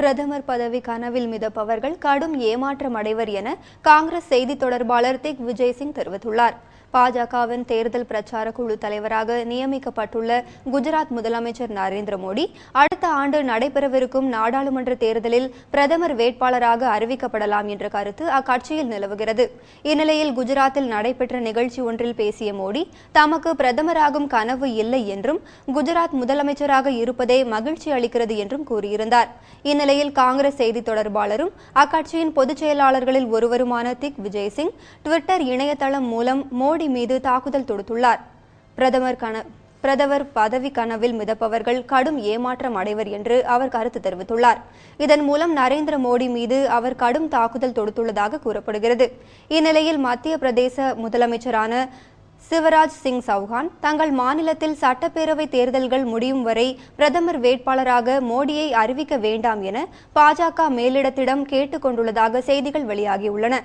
பிரதமர் பதவி கனவில் மிதப்பவர்கள் கடும் ஏமாற்றம் அடைவர் என காங்கிரஸ் செய்தி தொடர்பாளர் திக் விஜய் சிங் தெரிவித்துள்ளார். பாஜகவின் தேர்தல் பிரச்சார குழு தலைவராக நியமிக்கப்பட்டுள்ள குஜராத் முதலமைச்சர் நரேந்திர மோடி அடுத்த ஆண்டு நடைபெறவிருக்கும் நாடாளுமன்ற தேர்தலில் பிரதமர் வேட்பாளராக அறிவிக்கப்படலாம் என்ற கருத்து அக்கட்சியில் நிலவுகிறது. இந்நிலையில் குஜராத்தில் நடைபெற்ற நிகழ்ச்சி ஒன்றில் பேசிய மோடி தமக்கு பிரதமராகும் கனவு இல்லை என்றும் குஜராத் முதலமைச்சராக இருப்பதே மகிழ்ச்சி அளிக்கிறது என்றும் கூறியிருந்தார். இந்நிலையில் காங்கிரஸ் செய்தி தொடர்பாளரும் அக்கட்சியின் பொதுச் செயலாளர்களில் ஒருவருமான திக் விஜய் சிங் டுவிட்டர் இணையதளம் மூலம் மோடி மீது தாக்குதல் தொடுத்துள்ளார். பிரதமர் பதவி கனவில் மிதப்பவர்கள் கடும் ஏமாற்றம் அடைவர் என்று அவர் கருத்து தெரிவித்துள்ளார். இதன் மூலம் நரேந்திர மோடி மீது அவர் கடும் தாக்குதல் தொடுத்துள்ளதாக கூறப்படுகிறது. இந்நிலையில் மத்திய பிரதேச முதலமைச்சரான சிவராஜ் சிங் சௌஹான் தங்கள் மாநிலத்தில் சட்டப்பேரவை தேர்தல்கள் முடியும் வரை பிரதமர் வேட்பாளராக மோடியை அறிவிக்க வேண்டாம் என பாஜக மேலிடத்திடம் கேட்டுக் கொண்டுள்ளதாக செய்திகள் வெளியாகியுள்ளன.